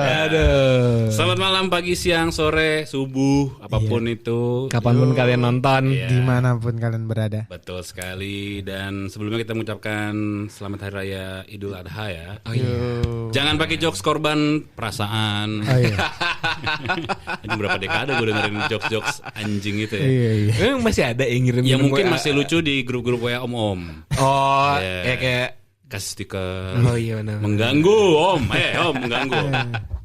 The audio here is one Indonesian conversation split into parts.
Aduh. Selamat malam, pagi, siang, sore, subuh, apapun itu. Kapanpun kalian nonton, dimanapun kalian berada. Betul sekali. Dan sebelumnya kita mengucapkan selamat Hari Raya Idul Adha ya. Oh iya. Jangan pakai jokes korban perasaan. Oh iya. Ini berapa dekade gue dengerin jokes anjing itu ya. Iya. Emang masih ada yang ngirim Ya mungkin masih lucu di grup-grup WA om-om. Oh, Yeah. ya kayak Kasih stiker. oh iya benar. Mengganggu om. Om mengganggu.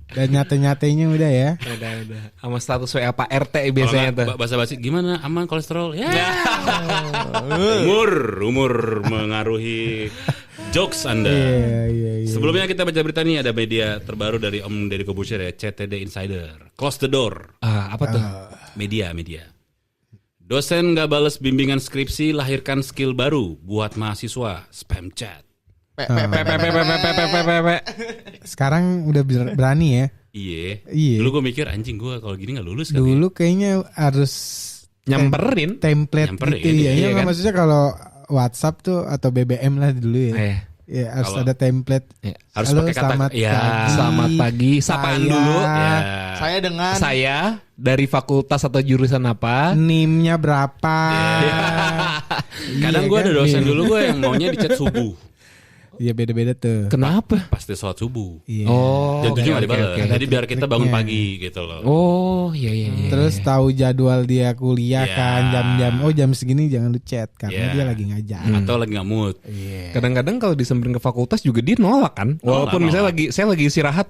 Dan nyate-nyatenya udah ya. Udah. Sama status WA Pak RT Kalau biasanya tuh. nggak basa-basi gimana aman kolesterol ya. Umur mengaruhi jokes Anda. Iya. Sebelumnya kita baca berita nih, ada media terbaru dari Om Deddy Corbuzier ya, CTD Insider. Close the door. Apa tuh? Media. Dosen nggak bales bimbingan skripsi, lahirkan skill baru buat mahasiswa. Spam chat. Sekarang udah berani ya. Iya. Dulu gue mikir anjing gue kalau gini nggak lulus kan. Dulu kayaknya harus Nyamperin. template Nyamperin, gitu ya. iya Iya kan? Maksudnya kalau WhatsApp tuh atau BBM lah dulu ya. Ya harus Kalau- ada template. Harus Halo, pakai kata selamat ya. pagi. Selamat pagi, sapaan Saya- dulu. Ya. Saya dengan Saya dari fakultas atau jurusan apa? NIM-nya berapa? Kadang Iya gue kan? ada dosen Iya. dulu gue yang maunya di chat subuh. Iya beda-beda tuh. Kenapa? Pasti sholat subuh. Iya. Oh, Jam 7 nggak oke, dibalas. oke. Jadi biar kita bangun Triknya. pagi gitu loh. Oh, iya. Terus tahu jadwal dia kuliah Iya. kan jam-jam. Oh jam segini jangan lu chat karena Iya. dia lagi ngajar. Atau lagi nggak mood. Iya. Kadang-kadang kalau disamperin ke fakultas juga dia nolak kan. Walaupun misalnya saya lagi istirahat.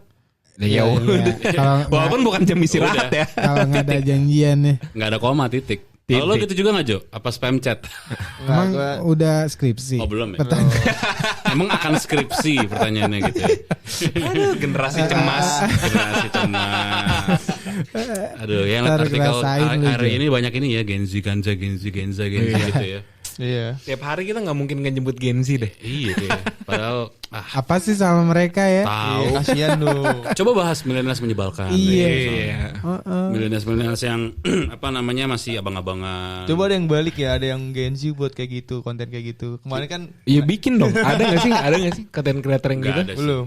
Ya udah. Kalau Walaupun bukan jam istirahat Udah. ya. kalau nggak ada janjian nih, Nggak ada koma titik. Kalau lo gitu juga nggak Jo? Apa spam chat? emang udah skripsi. Oh belum ya? Pertanyaan. Emang akan skripsi pertanyaannya gitu ya? Aduh, generasi cemas. Generasi cemas. Aduh, yang Ntar artikel ngerasain lu, hari Jo. ini banyak ini ya, Gen Z gitu ya. Iya. Tiap hari kita nggak mungkin ngejemput Gen Z deh. Iya deh. Padahal Apa sih sama mereka ya? tahu. Kasihan lu. Coba bahas milenials menyebalkan. Iya. Milenials yang apa namanya masih abang-abangan. Coba ada yang balik ya, ada yang Gen Z buat kayak gitu, konten kayak gitu. Kemarin kan Iya bikin dong. Ada nggak sih? Ada nggak sih konten creator yang Nggak gitu? ada sih, Belum.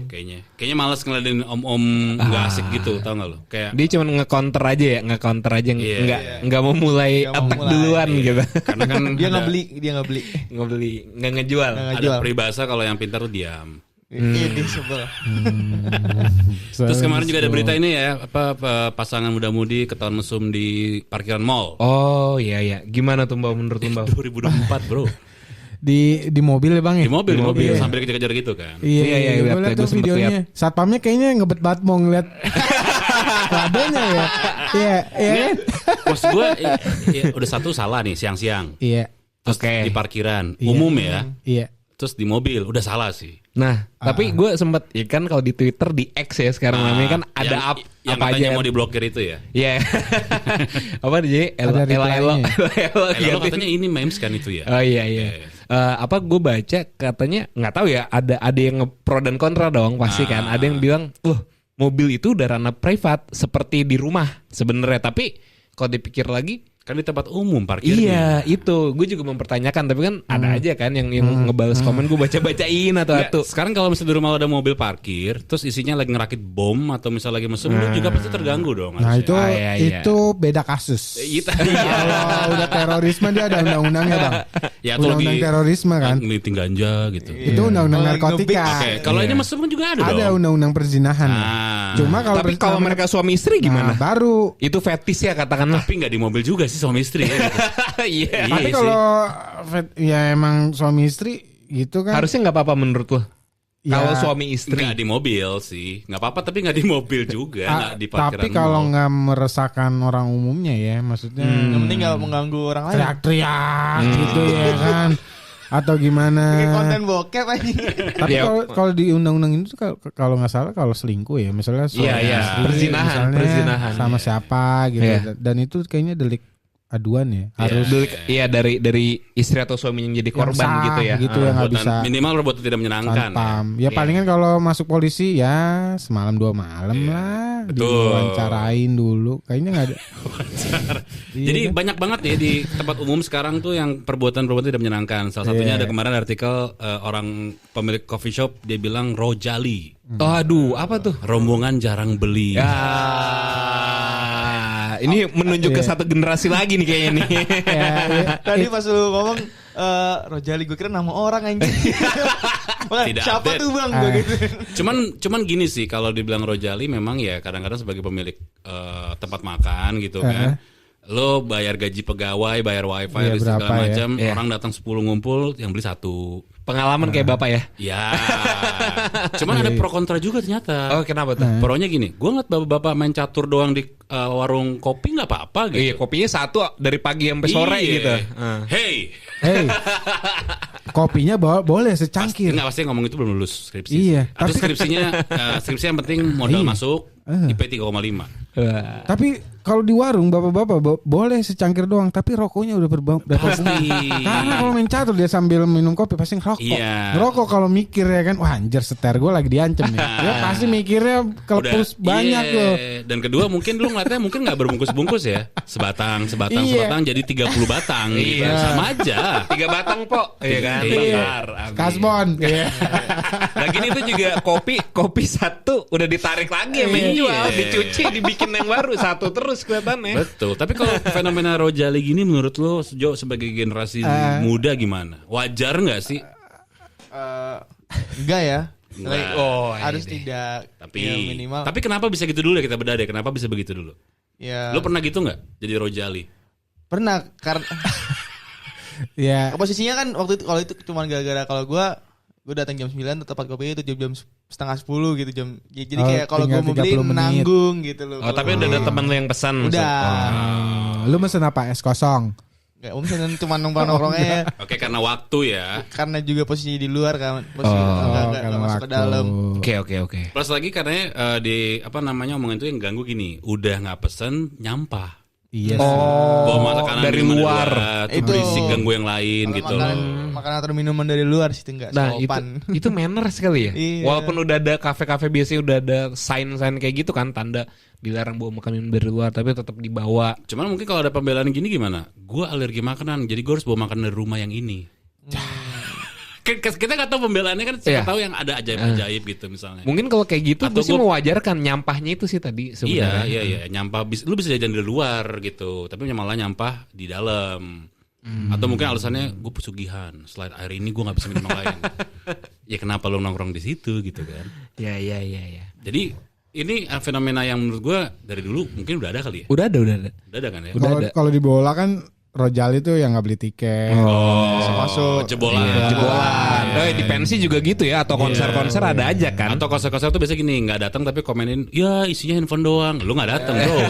kayaknya malas ngeliatin om-om nggak asik gitu, tau nggak lo? Kayak Dia cuma nge-counter aja ya, nge-counter aja Iya, nggak mau mulai Nggak mau attack mulai. duluan gitu. karena kan dia ada- nggak beli. Nggak beli, nggak ngejual. Nggak ada jual. peribahasa kalau yang pintar tuh diam. Ini sebel. Terus kemarin juga ada berita ini ya, pasangan muda-mudi ketahuan mesum di parkiran mall. Oh iya. Gimana tuh Mbak menurut Mbak? 2024 bro. Di mobil ya bang ya? Di mobil Iya. sampai dikejar-kejar gitu kan. Iya, gue lihat, liat gue tuh sempet videonya. Satpamnya kayaknya ngebet banget mau ngeliat ladanya ya. Iya kan? Maksud gue udah satu salah nih siang-siang. Iya. Terus Oke. di parkiran Iya. umum ya. Iya. Terus di mobil udah salah sih. Nah, tapi gue sempet ya kan kalau di Twitter di X ya sekarang namanya kan ada yang apa katanya aja mau diblokir itu ya. Iya. Apa jadi Ada reply-nya. Lo katanya ini memes kan itu ya. Oh iya. Apa gue baca katanya nggak tahu ya ada yang pro dan kontra dong pasti kan. Ada yang bilang, mobil itu udah ranah privat seperti di rumah sebenarnya. Tapi kalau dipikir lagi, Kan di tempat umum parkirnya. iya itu. Gue juga mempertanyakan. Tapi kan ada aja kan yang ngebales komen gue bacain atau Nggak, sekarang kalau misalnya di rumah lo ada mobil parkir, terus isinya lagi ngerakit bom atau misalnya lagi mesum, lu juga pasti terganggu dong. Nah harusnya. itu Iya. itu beda kasus. Iya. Kalau udah terorisme dia ada undang-undangnya bang. Ya, atau Undang-undang lagi terorisme kan. meeting ganja gitu. Itu undang-undang Kalau lagi narkotika. Oke, kalau ini mesum kan juga ada dong. Ada undang-undang perzinahan. Nah. Cuma kalau Tapi kalau mereka suami istri gimana? baru. Itu fetis ya katakanlah. Tapi nggak di mobil juga sih suami istri. Ya, gitu. Iya. Tapi sih. kalau ya emang suami istri gitu kan. Harusnya nggak apa-apa menurut lo. Ya, Kalau suami istri. Nggak di mobil sih, nggak apa-apa. Tapi nggak di mobil juga, nggak di parkiran. tapi kalau mall. nggak meresahkan orang umumnya ya, maksudnya Yang penting nggak mengganggu orang lain. teriak-teriak gitu ya kan, atau gimana? Bikin konten bokep aja. Tapi Ya. kalau di undang-undang itu tuh kalau nggak salah kalau selingkuh ya, misalnya suami Iya. istri Perzinahan, misalnya perzinahan. sama siapa gitu, Iya. dan itu kayaknya delik aduan ya, harus Iya dari istri atau suami yang jadi yang korban sah gitu ya. gitu ya nggak Perbuatan bisa minimal perbuatan tidak menyenangkan. tanpam. Ya Iya. palingan kalau masuk polisi ya semalam 2 malam Iya. lah Diwawancarain dulu. Kayaknya nggak ada. Iya Jadi kan? banyak banget ya di tempat umum sekarang tuh yang perbuatan-perbuatan tidak menyenangkan. Salah satunya ada kemarin artikel orang pemilik coffee shop dia bilang Rojali. Oh, aduh, apa tuh? Rombongan jarang beli. Ya. Ini menunjuk ke satu generasi lagi nih kayaknya nih. Tadi pas lu ngomong Rojali, gue kira nama orang anjing. Tidak Siapa update. tuh bang? Gue gitu. Cuman gini sih, kalau dibilang Rojali memang ya kadang-kadang sebagai pemilik tempat makan gitu kan. Lo bayar gaji pegawai, bayar wifi, Iya, segala berapa ya? macam. Iya. Orang datang 10 ngumpul, yang beli 1. Pengalaman kayak Bapak ya? Ya. Cuman ada pro kontra juga ternyata. Oh, kenapa tuh? Pronya gini, gue ngeliat bapak-bapak main catur doang di warung kopi nggak apa-apa gitu. Iya, kopinya 1 dari pagi sampai sore Iya. gitu. Hey, Hey, kopinya boleh secangkir. nggak pasti ngomong itu belum lulus skripsi. Iya, Atau tapi- skripsi yang penting modal Iya. masuk IP 3,5. Wah. Tapi kalau di warung bapak-bapak boleh secangkir doang, tapi rokoknya udah Pasti. Karena kalau main catur dia sambil minum kopi pasti ngerokok. Iya. Ngerokok kalau mikir ya kan, wah anjir seter gue lagi diancem nih. Dia pasti mikirnya kelepus banyak iya. loh. Dan kedua mungkin lu ngeliatnya mungkin nggak berbungkus-bungkus ya. Sebatang Iya. jadi 30 batang gitu. Iya. Sama aja. 3 batang, Po. Iya kan? Iya. Bakar. Habis. Kasbon. Iya. Lagi itu juga kopi 1 udah ditarik lagi sama yang Iya. jual, dicuci, dibikin yang baru 1 terus kelihatannya. Betul. Tapi kalau fenomena Rojali gini menurut lo sejauh sebagai generasi muda gimana? Wajar nggak sih? Enggak ya. Enggak. Oh, Harus ini. tidak. Tapi ya, minimal. tapi kenapa bisa gitu dulu ya, kita bedah deh. Kenapa bisa begitu dulu? Ya. Lo pernah gitu nggak jadi Rojali? Pernah karena Ya. posisinya kan waktu itu kalau itu cuma gara-gara kalau gue datang jam 9 tempat kopi itu jam setengah 10 gitu jam. Jadi Oh, kayak kalau gue tinggal mau beli 30 menit. nanggung gitu loh. Oh, tapi udah ada teman lu yang pesan. Udah. Lu mesen apa? Es kosong. Enggak, misalnya cuma nongkrong-nongkrongnya Oke, karena waktu ya. karena juga posisinya di luar kan. Posisi enggak karena masuk ke waktu. dalam. Oke. Plus lagi karena di apa namanya omongin itu yang ganggu gini, udah nggak pesen nyampah. Iya. Bawa makanan dari minuman luar. tuh Itu. berisik ganggu yang lain Kalau gitu makanan atau minuman dari luar sih enggak Nah, sopan. itu manners sekali ya. Iya. Walaupun udah ada kafe-kafe biasanya udah ada sign-sign kayak gitu kan, tanda dilarang bawa makanan dari luar, tapi tetap dibawa. Cuman mungkin kalau ada pembelaan gini gimana? Gue alergi makanan, jadi gue harus bawa makanan dari rumah yang ini. Kita nggak tahu pembelaannya kan, siapa Iya. tahu yang ada ajaib-ajaib gitu misalnya. Mungkin kalau kayak gitu Atau gue sih gua- mewajarkan nyampahnya itu sih tadi sebenarnya. Iya, nyampah lu bisa jajan di luar gitu, tapi malah nyampah di dalam. Atau mungkin alasannya gue pesugihan, selain air ini gue nggak bisa minum yang lain. Ya kenapa lu nongkrong di situ gitu kan? Iya. Jadi ini fenomena yang menurut gue dari dulu mungkin udah ada kali ya. Udah ada. Udah ada kan ya? Udah Kalau ada. kalau di bola kan Rojali tuh yang nggak beli tiket. Masuk jebolan. Jebolan. Di pensi juga gitu ya, atau konser-konser ada aja kan. Atau konser-konser tuh biasa gini, nggak datang tapi komenin, ya isinya handphone doang. Lu nggak datang bro.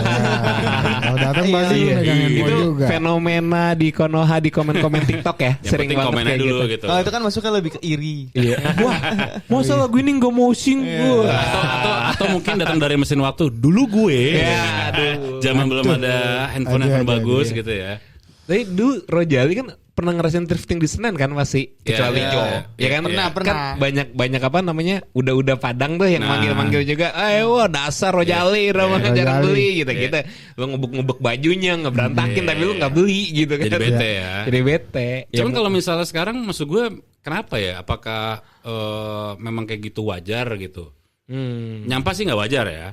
Kalau datang pasti lu megang handphone Itu juga. fenomena di Konoha di komen-komen TikTok ya. Yang Sering penting banget komennya kayak dulu gitu. gitu. Kalau itu kan masuknya lebih ke iri. Iya. Wah, masa lagu ini gak mau sing gue. Atau mungkin datang dari mesin waktu. Dulu gue. Ya, aduh. Zaman belum ada handphone Ada, bagus iya. gitu ya. Tapi dulu Rojali kan pernah ngerasain thrifting di Senen kan pasti, kecuali Iya, Jo. iya. Ya kan? Pernah, Kan pernah. banyak apa namanya? Udah Padang tuh yang Nah. manggil-manggil juga. Ayo dasar Rojali, Ramadan jarang Rojali. beli gitu-gitu. Lu ngebuk-ngebuk bajunya, ngeberantakin tapi lu nggak beli gitu kan. Jadi bete ya. Jadi bete. Cuman kalau misalnya sekarang maksud gue kenapa ya? Apakah memang kayak gitu wajar gitu? Nyampah sih nggak wajar ya.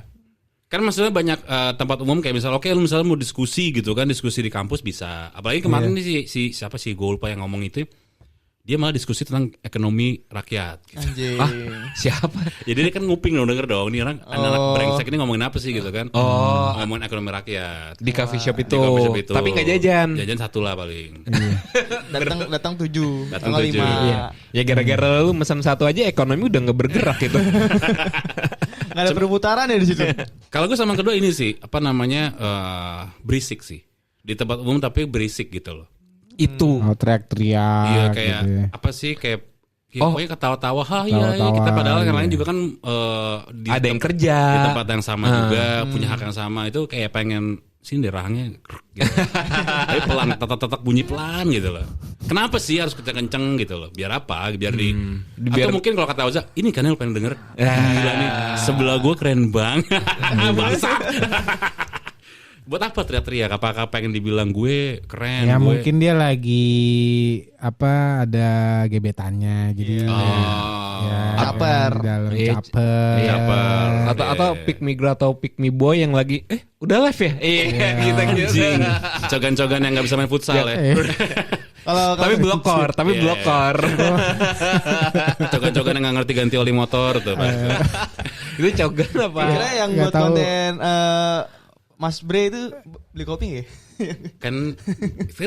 Kan maksudnya banyak tempat umum kayak misalnya oke lu misalnya mau diskusi gitu kan, diskusi di kampus bisa. Apalagi kemarin nih si siapa sih gue lupa yang ngomong itu. Dia malah diskusi tentang ekonomi rakyat gitu. Anjing. siapa? Jadi dia kan nguping dong, denger dong nih orang anak brengsek ini ngomongin apa sih gitu kan. Ngomongin ekonomi rakyat. Di coffee shop itu. Di coffee shop itu. Tapi nggak jajan. Jajan 1 lah paling. datang 7, Datang tanggal 7. 5. Iya. Ya gara-gara lu mesen 1 aja ekonomi udah nggak bergerak gitu. Enggak ada perputaran ya di situ. Kalau gue sama yang kedua ini sih apa namanya berisik sih di tempat umum tapi berisik gitu loh. Itu. Oh, teriak-teriak. Iya kayak gitu ya. apa sih kayak ya, Oh. pokoknya ketawa-tawa, iya Ketawa-tawa, kita padahal yang iya. lain juga kan di Ada yang kerja. di tempat yang sama juga punya hak yang sama itu kayak pengen sini deh rahangnya gitu. Tapi pelan, tetak bunyi pelan gitu loh. Kenapa sih harus kenceng gitu loh? Biar apa? Biar biar- atau mungkin kalau kata Oza, ini kan yang pengen denger. Gila nih, sebelah gue keren banget. Bangsat. Buat apa teriak-teriak? Apakah pengen dibilang gue keren? Ya gue... mungkin dia lagi ada gebetannya jadi Caper. di dalam Iya, caper. Caper. Atau pick me girl atau pick me boy yang lagi udah live ya? Iya gitu. Anjing. Cogan-cogan yang gak bisa main futsal ya. Tapi blokor, blokor. Cogan-cogan yang gak ngerti ganti oli motor tuh. Itu cogan apa? Kira yang Nggak buat tahu. konten Mas Bre itu beli kopi ya? Kan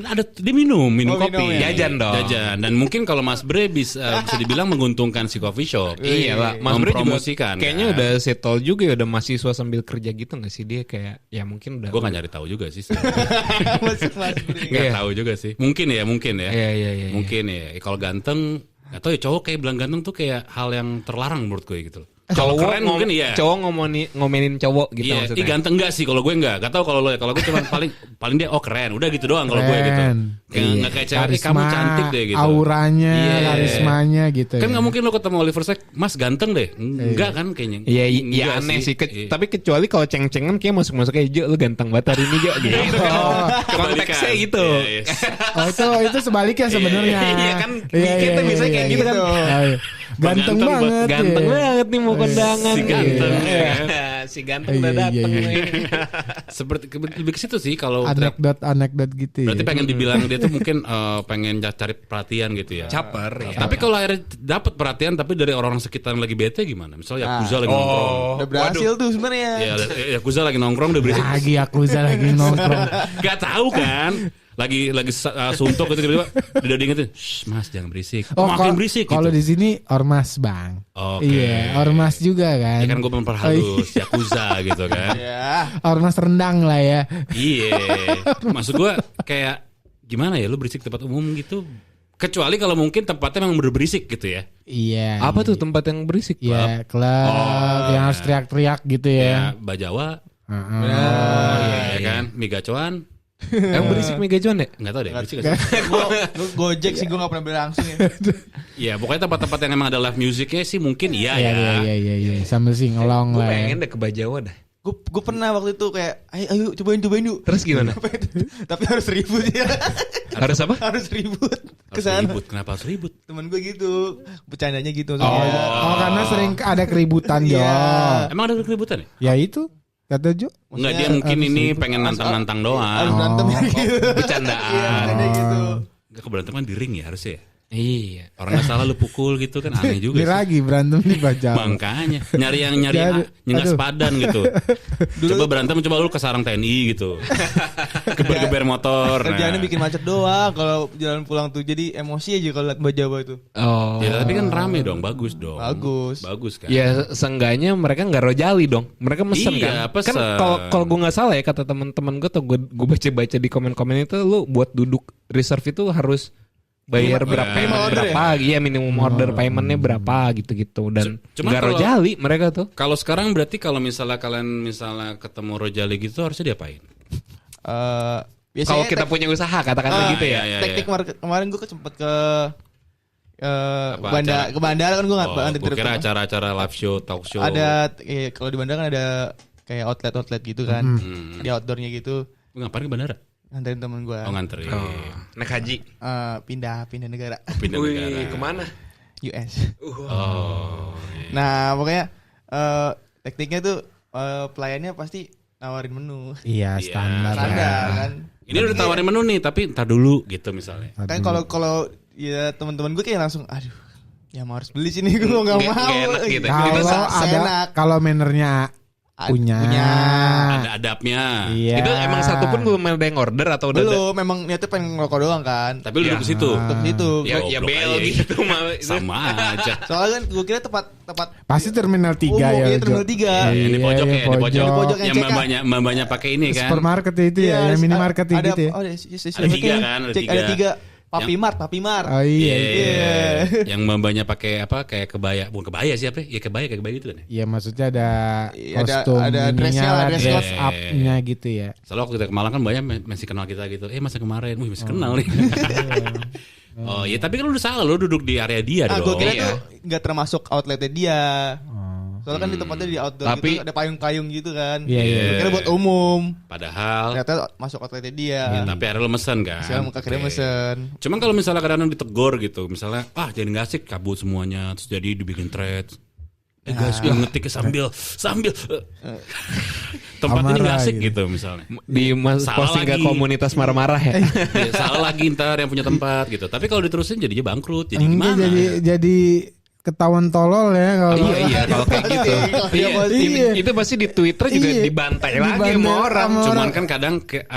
ada dia minum Oh, kopi. minum ya. Jajan dong. Jajan. Dan mungkin kalau Mas Bre bisa dibilang menguntungkan si coffee shop. Iya lah, Mas Bre juga mempromosikan. kayaknya kan. udah settle juga ya, udah mahasiswa sambil kerja gitu nggak sih dia kayak ya mungkin udah. Gue gak nyari tahu juga sih. Mas Bre. Gak Iya. tahu juga sih. Mungkin ya. Iya. Mungkin ya. Kalau ganteng, atau ya cowok kayak bilang ganteng tuh kayak hal yang terlarang menurut gue gitu loh. Kalau keren mungkin iya. Cowok ngomenin cowok gitu Iya, maksudnya. ganteng enggak sih kalau gue enggak. Gak tau kalau lo ya. Kalau gue cuma paling dia keren. Udah gitu doang kalau gue gitu. Keren. Kayak nggak kayak cewek kamu cantik deh gitu. Auranya, Iya. karismanya gitu. Kan ya. nggak mungkin lo ketemu Oliver Sack, Mas ganteng deh. Enggak kan kayaknya. Iya, Enggak aneh sih. Iya. Tapi kecuali kalau ceng-cengan kayak masuk kayak Jo, lu ganteng banget hari ini Jo gitu. Konteksnya gitu. Iya. Oh itu sebaliknya sebenarnya. Iya kan, kita bisa kayak gitu kan. Ganteng banget. Ganteng ya. banget nih mau kondangan. Si ganteng, Iya. ya. Si ganteng udah Iya, dateng iya, nih. Seperti lebih ke situ sih kalau Anekdot gitu ya. berarti pengen dibilang dia tuh mungkin pengen cari perhatian gitu ya. Caper ya. Tapi kalau akhirnya dapat perhatian tapi dari orang sekitar yang lagi bete gimana? Misalnya Yakuza lagi nongkrong. Udah berhasil tuh sebenarnya. Ya, Yakuza lagi nongkrong udah berisik. Lagi Yakuza lagi nongkrong. Gak tahu kan. Lagi suntuk gitu tiba-tiba udah diingetin, "Shh, Mas jangan berisik." Makin berisik Kalau gitu. di sini ormas, Bang. Oke. Iya, ormas juga kan. Ya kan gue memperhalus Yakuza gitu kan. Ya. Ormas rendang lah ya. Iya. Maksud gue kayak gimana ya lu berisik tempat umum gitu. Kecuali kalau mungkin tempatnya memang berisik gitu ya. Iya. Apa tuh tempat yang berisik? Iya, klub yang harus teriak-teriak gitu Ya, ya. Bajawa. Heeh. Ya kan, mie gacoan. Emang berisik Mega Juan ya? Enggak tahu deh, berisik gak sih? Gue Gojek sih gue gak pernah beli langsung ya. Ya, pokoknya tempat-tempat yang emang ada live musicnya sih mungkin iya Iya, ya. iya. Sambil singelong Gue lah. pengen deh ke Bajawa dah. Gue pernah waktu itu kayak ayo cobain yuk. Terus gimana? Tapi harus ribut ya. Harus apa? Harus ribut Harus kesana. ribut, kenapa harus ribut? Temen gue gitu, bercandanya gitu. Oh, karena sering ada keributan, Jo. Iya. Emang ada keributan ya? Ya itu, kata Jo. Enggak, dia mungkin ini pengen nantang-nantang Harus doang. berantem ya gitu. Bercandaan. Iya, ada gitu. Enggak keberanteman di ring ya harusnya ya? Iya. Orang nggak salah lu pukul gitu kan aneh juga Ini sih. lagi berantem di Bajawa. Makanya nyari yang Jadi, nyengas aduh. padan gitu. Coba berantem coba lu ke sarang TNI gitu. Geber-geber motor. Kerjaannya Nah. bikin macet doang kalau jalan pulang tuh. Jadi emosi aja kalau liat Mbak Jawa itu. Oh. Ya tapi kan rame dong, bagus dong. Bagus. Bagus kan. Ya seenggaknya mereka nggak rojali dong. Mereka mesen Iya, kan. pesen. Kan kalau gue nggak salah ya kata teman-teman gue tuh gue baca-baca di komen-komen itu lu buat duduk reserve itu harus bayar berapa minimum order iya minimum order paymentnya berapa gitu-gitu dan Cuma nggak kalau- rojali mereka tuh. Kalau sekarang berarti kalau misalnya kalian ketemu Rojali gitu harusnya diapain? Biasanya Kalau kita punya usaha katakanlah gitu ya. iya, teknik kemarin gue sempet ke Apa, bandara, acara? ke bandara kan gue nggak Oh, gue kira acara-acara live show, talk show. ada kalau di bandara kan ada kayak outlet gitu kan di outdoornya gitu Lu ngapain ke bandara? nganterin temen gue Oh nganterin. Naik haji. pindah negara Pindah negara. Kemana? US. Oh. Nah pokoknya tekniknya tuh pelayannya pasti nawarin menu Iya, standar. standar kan. Ini udah tawarin menu nih, tapi ntar dulu gitu misalnya. Kan kalau ya teman-teman gue kayak langsung aduh ya mau harus beli sini gue nggak Nggak mau enak gitu. Kalau seenak. ada kalau mannernya punya. Ada adabnya. Iya. Itu emang satu pun belum ada yang order atau udah ada? Belum, memang niatnya pengen ngerokok doang kan. Tapi lu duduk ke situ. Untuk situ. Ya, Goblok bel aja. gitu mah. Sama aja. Soalnya kan gue kira tempat Pasti terminal 3 umum, ya. iya, Jo. terminal 3. Ini pojok ya, di pojok. Di pojok yang Yang CK. mbak-mbaknya pakai ini kan. Supermarket itu ya, yang minimarket ada, gitu ya. Ada Ada tiga kan, ada Cek ada tiga. 3. Papi Mart. Oh iya. Iya. Yang mbaknya pakai apa kayak kebaya, bukan kebaya sih apa? Ya kayak gitu kan ya. Iya maksudnya ada Iya, kostum ada dressnya lah, dress dress code. up-nya gitu ya. Soalnya waktu kita ke Malang kan banyak masih kenal kita gitu. Masa kemarin, masih kenal nih. Oh iya, tapi kan lu udah salah, lu duduk di area dia Gue dong. kira Iya. tuh nggak termasuk outletnya dia. Soalnya kan di tempatnya di outdoor Tapi- gitu, ada payung-payung gitu kan. Iya, iya. Gue kira buat umum. Padahal Ternyata masuk outletnya dia. ya, tapi akhirnya lu mesen kan. Saya muka kira Oke. mesen. Cuman kalau misalnya kadang-kadang ditegor gitu, misalnya jadi nggak asik kabut semuanya, terus jadi dibikin thread. Guys, gue ngetik sambil tempat ini nggak Amarah asik gitu. gitu misalnya. Salah posting ke lagi. komunitas marah-marah ya. Ya, salah lagi ntar yang punya tempat gitu. Tapi kalau diterusin jadinya bangkrut. Jadi Enggak gimana? jadi ketahuan tolol ya kalau Iya kalau kayak gitu. Kalau dia Iya, posting. itu pasti di Twitter juga Iya. dibantai lagi Dibantai sama orang. sama Cuman kan kadang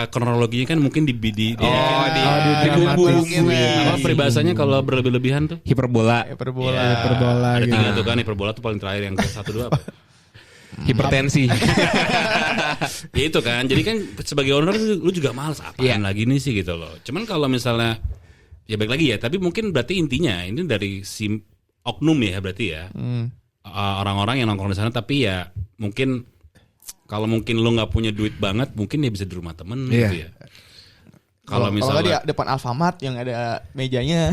kronologinya kan mungkin dibumbu-bumbuin. apa peribahasanya kalau berlebih-lebihan tuh? Hiperbola, Hiperbola. Hiperbola Ada gitu. 3 tuh kan, hiperbola tuh paling terakhir yang ke 1 2 apa? hipertensi. Ya itu kan. Jadi kan sebagai owner lu juga males apaan Iya. lagi nih sih gitu loh. Cuman kalau misalnya ya baik lagi ya, tapi mungkin berarti intinya ini dari si oknum ya berarti ya. Orang-orang yang nongkrong di sana tapi ya mungkin kalau mungkin lu nggak punya duit banget mungkin dia bisa di rumah temen Iya. gitu ya. Kalau Kalau misalnya di depan Alfamart yang ada mejanya.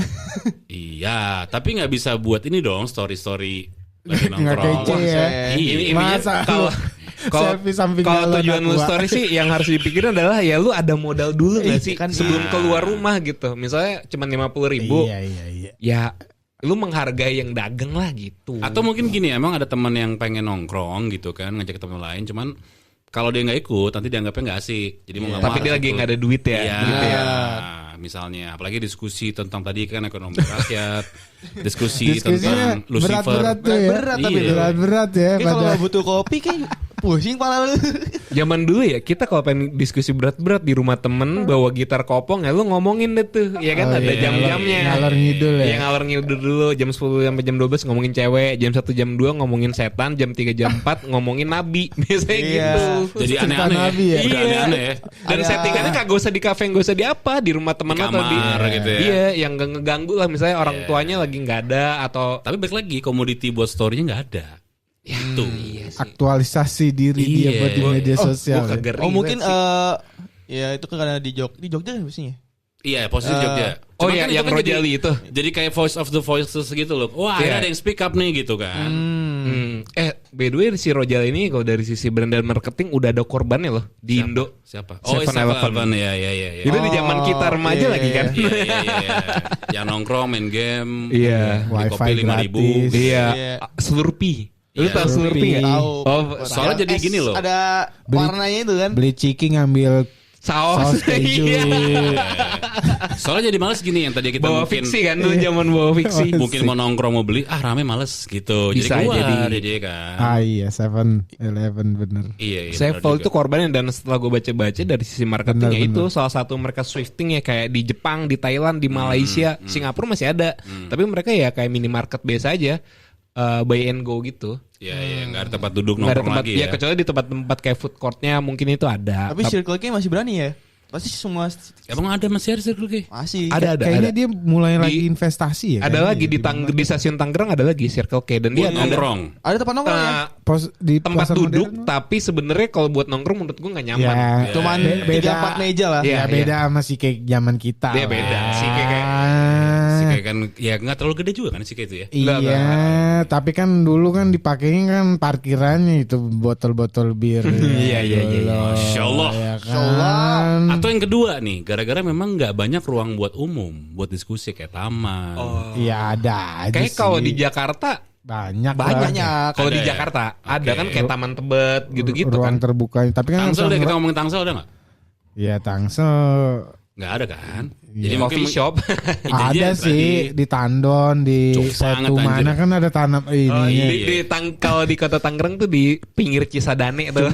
iya, tapi nggak bisa buat ini dong story-story lagi Nggak nongkrong. kece ya. Iya, Masa kalau selfie samping kalau jalan tujuan lu aqua. story sih yang harus dipikirin adalah ya lu ada modal dulu nggak sih kan sebelum iya. keluar rumah gitu. Misalnya cuma 50.000, Iya. ya lu menghargai yang dagang lah gitu. Atau mungkin gini, emang ada teman yang pengen nongkrong gitu kan, ngajak teman lain, cuman kalau dia nggak ikut, nanti dianggapnya nggak asik. Jadi mau nggak tapi mau dia harus lagi ikut. nggak ada duit ya. Iya, Gitu ya. misalnya, apalagi diskusi tentang tadi kan ekonomi rakyat, diskusi Diskusinya tentang Lucifer. berat-berat tuh ya. Berat-berat tapi Iya. Berat-berat ya Kayak kalau pada butuh kopi kayak pusing pala lu. Zaman dulu ya kita kalau pengen diskusi berat-berat di rumah temen bawa gitar kopong ya lu ngomongin deh tuh. Ya kan Oh, ada iya. jam-jamnya. Ngalor ngidul ya. Iya ngalor ngidul dulu jam 10 sampai jam 12 ngomongin cewek, jam 1 jam 2 ngomongin setan, jam 3 jam 4 ngomongin nabi. Biasanya Iya. gitu. Jadi Cerita aneh-aneh Nabi ya. Udah aneh-aneh ya. Dan Ada- settingannya kagak usah di kafe, nggak usah di apa, di rumah teman Di atau di kamar gitu ya. Iya, yang nggak ngeganggu lah misalnya orang Iya. tuanya lagi nggak ada atau Tapi balik lagi, komoditi buat story-nya nggak ada. Itu. aktualisasi diri dia Iya. buat di media Gua sosial. ya. kagak Oh relate mungkin sih. ya itu kan karena di Jogja kan biasanya. Iya, posisi Jogja. Oh Cuman iya, kan itu yang kan Rojali itu. Jadi kayak voice of the voices gitu loh. Wah, Iya. ada yang speak up nih gitu kan. By the way si Rojal ini kalau dari sisi brand dan marketing udah ada korbannya loh di Indo. Siapa? Oh, 7-Eleven. Ya. Itu di zaman kita remaja iya, lagi kan. Iya. Yang nongkrong main game. Iya. Beli Wifi kopi 5.000. gratis. Iya, Iya. Slurpee. Lu Iya, tahu Slurpee nggak? Tahu. Oh, soalnya jadi gini loh. Ada warnanya itu kan. Beli ciki ngambil saus. saus keju. Iya. Soalnya jadi males gini yang tadi kita Bawa mungkin fiksi kan dulu zaman bawa fiksi. mungkin mau nongkrong mau beli rame males gitu. Bisa jadi keluar jadi. jadi kan. Ah iya 7-Eleven bener. Iya, Saya benar follow juga. itu korbannya dan setelah gue baca-baca dari sisi marketingnya Benar, itu salah satu mereka swifting ya kayak di Jepang, di Thailand, di Malaysia, Singapura masih ada. Tapi mereka ya kayak minimarket biasa aja, buy and go gitu. Iya, nggak ada tempat duduk Nggak ada nongkrong tempat, lagi ya ya. kecuali di tempat-tempat kayak food courtnya mungkin itu ada. Tapi Circle K masih berani ya. Pasti semua Emang ada masih ada Circle K? masih. ada Kayaknya dia mulai Di- lagi investasi ya. ada kayaknya lagi ya, di stasiun Tangerang ada lagi Circle K dan dia Buat nongkrong. Ada tempat nongkrong ya. di tempat pasar duduk modern. tapi sebenarnya kalau buat nongkrong menurut gue nggak nyaman. Ya, Cuman beda 3-4 meja lah. Iya, Ya beda sama si kayak zaman kita. Dia beda. Si kayak Si kayak kan ya nggak terlalu gede juga kan si kayak itu ya. Enggak, Iya, tapi kan dulu kan dipakainya kan parkirannya itu botol-botol bir. Iya. Masya Allah. Ya Masya Allah. kan. Atau yang kedua nih, gara-gara memang nggak banyak ruang buat umum, buat diskusi kayak taman. Iya ada aja Kayak sih. kalau di Jakarta banyak Banyak. kalau Ada di ya? Jakarta ada Oke. kan kayak Taman Tebet gitu-gitu ruang kan. terbuka. Tapi kan Tangsel deh, sama- kita ngomongin Tangsel ada nggak? Ya Tangsel Nggak ada kan? Iya. Coffee shop. ada sih di Tandon, di Cuk banget, Setu mana anjir. kan ada tanam ini. Oh, iya. kalau di kota Tangerang tuh di pinggir Cisadane tuh.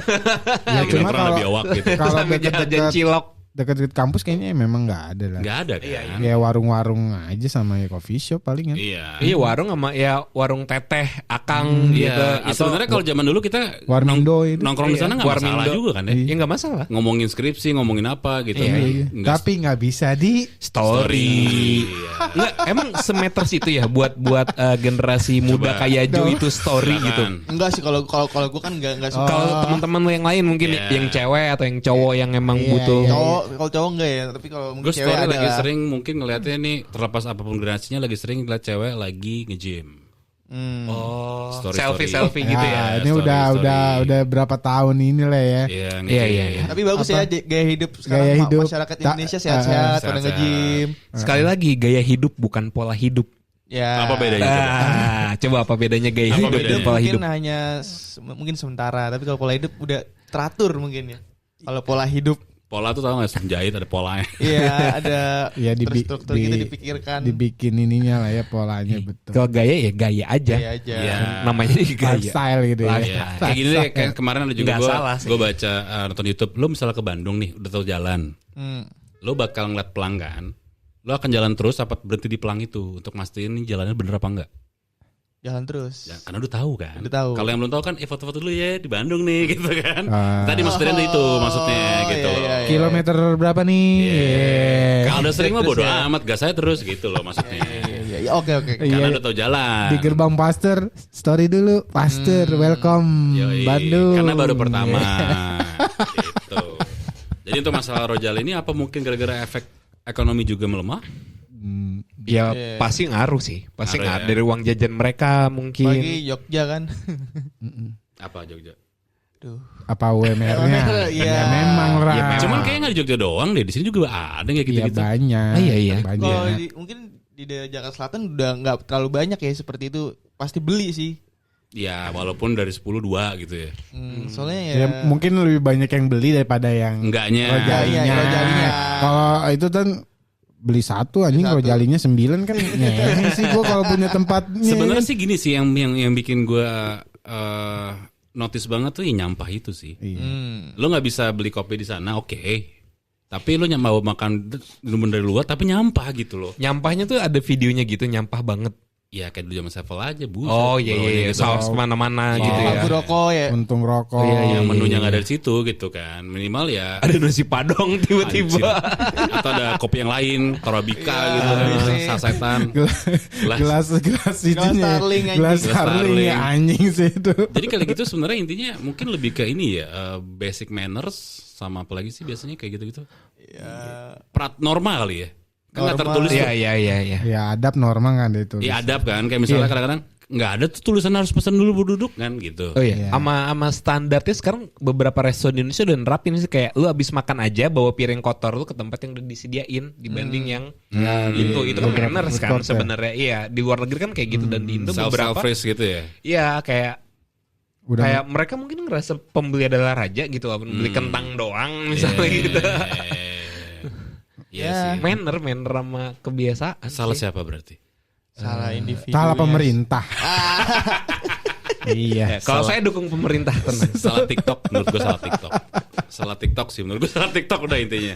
Ya, cuma Nongkrong kalau lebih awak gitu. kalau Sampai jajan deket-deket cilok. dekat-dekat kampus kayaknya memang nggak ada lah. Nggak ada kan? Kayak warung-warung aja sama ya coffee shop paling kan. Iya. Iya warung sama ya warung teteh, akang gitu. Iya. Sebenarnya kalau zaman dulu kita Warmindo itu. nongkrong di sana nggak masalah Warmindo. juga kan ya. Ya nggak masalah. Ngomongin skripsi, ngomongin apa gitu. Iya. Nggak Tapi nggak bisa di Story. Iya. Nggak, emang semeters itu ya buat generasi muda Coba. kayak Jo itu story gitu. Silakan. Enggak sih kalau gue kan enggak suka. Kalau teman-teman lo yang lain mungkin Iya. yang cewek atau yang cowok yang emang Iya, butuh. iya. Kalau cowok enggak ya, tapi kalau mungkin Gue cewek story ada lagi lah. sering mungkin ngeliatnya nih terlepas apapun generasinya lagi sering ngeliat cewek lagi nge-gym. Oh, Story-story. selfie gitu ya. ini story, udah berapa tahun ini lah ya. Iya, Iya, nge-gym. iya, iya. Tapi bagus ya gaya hidup sekarang Gaya hidup. masyarakat Indonesia sehat-sehat pada sehat-sehat. nge-gym. Sekali lagi gaya hidup bukan pola hidup. Ya. Apa bedanya coba? Coba apa bedanya gaya Apa hidup dan bedanya? pola Mungkin hidup? hanya mungkin sementara, tapi kalau pola hidup udah teratur mungkin ya. Kalau pola hidup Pola tuh tau gak jahit ada polanya. iya ada Ya terstruktur gitu dipikirkan. dibikin ininya lah ya polanya betul. Kalau gaya ya gaya aja. Gaya aja. Iya. Namanya gaya. Lifestyle gitu ya. Iya. Kayak gini deh, kayak kemarin ada juga Nggak salah sih. gue baca nonton YouTube. Lo misalnya ke Bandung nih, udah tahu jalan. Lo bakal ngeliat pelang kan. Lo akan jalan terus apa berhenti di pelang itu untuk mastiin nih jalannya bener apa enggak. Jalan terus. Ya, karena udah tahu kan. Udah tahu. Kalau yang belum tahu kan, foto-foto dulu ya di Bandung nih gitu kan. Ah. Tadi maksudnya itu maksudnya gitu. iya, iya, iya. Kilometer berapa nih? Kalau udah sering mah bodo Terus ya. amat, gas saya terus gitu loh maksudnya. Iya, iya, oke. Iya. Karena udah tahu jalan. Di gerbang Pasteur, story dulu. Pasteur, welcome Yoi, Bandung. Karena baru pertama. Gitu. Jadi untuk masalah Rojal ini apa mungkin gara-gara efek ekonomi juga melemah? Ya Iya. pasti ngaruh sih. Pasti Ngaruh ngaruh ya. dari uang jajan mereka mungkin. Bagi Jogja kan. Apa Jogja? Duh. Apa UMR-nya? UMR, iya. Ya memang lah. Ya, memang. Cuman kayaknya nggak di Jogja doang deh. Di sini juga ada yang kayak Iya gitu-gitu. banyak. Ah, iya, iya. Banyak. Kalau mungkin di daerah Jakarta Selatan udah nggak terlalu banyak ya seperti itu. Pasti beli sih. Ya walaupun dari 10 2 gitu ya. Soalnya ya. Ya, mungkin lebih banyak yang beli daripada yang Enggaknya. rojalinya. Iya, rojalinya. Kalau itu kan beli satu anjing, Beli satu. rojalinya 9 kan ngehe sih gua kalau punya tempatnya. Sebenarnya sih gini sih yang bikin gue notice banget tuh ya nyampah itu sih. Iya. Lo nggak bisa beli kopi di sana, oke. Tapi lo mau makan minuman dari luar tapi nyampah gitu loh. Nyampahnya tuh ada videonya gitu, nyampah banget. Ya kayak dulu zaman Sevel aja bu. Oh iya iya, gitu. saus kemana-mana gitu ya. Lampu rokok ya. Untung rokok. Iya, Yang menunya nggak dari situ gitu kan. Minimal ya. Ada nasi padang tiba-tiba. Anjir. Atau ada kopi yang lain, Torabika gitu, iya. sasetan. Gelas itunya. Starling, anjing. Gelas Gelas Starling Starling. ya, anjing sih itu. Jadi kayak gitu sebenarnya intinya mungkin lebih ke ini ya, basic manners sama apa lagi sih biasanya kayak gitu-gitu. Ya. Prat normal kali ya. Kan nggak Normal. tertulis tuh. Iya iya iya iya. Ya adab norma kan itu. Iya adab kan, kayak misalnya kadang-kadang nggak ada tuh tulisan harus pesan dulu baru duduk kan gitu. Oh iya, Iya. sama standarnya sekarang beberapa restoran di Indonesia udah nerapin sih kayak lu abis makan aja bawa piring kotor lu ke tempat yang udah disediain dibanding yang itu kan Beberapa manners food kan court ya. sebenarnya. Iya, di luar negeri kan kayak gitu dan di Indo beberapa Self-service gitu ya. iya kayak Udah kayak mereka mungkin ngerasa pembeli adalah raja gitu walaupun beli kentang doang misalnya gitu. Iya Ya. sih. Manner sama kebiasaan. Salah sih. siapa berarti? Salah individu. salah pemerintah. Iya. Ya, kalau saya dukung pemerintah tenang. Salah TikTok menurut gue salah TikTok. Salah TikTok sih menurut gue salah TikTok udah intinya.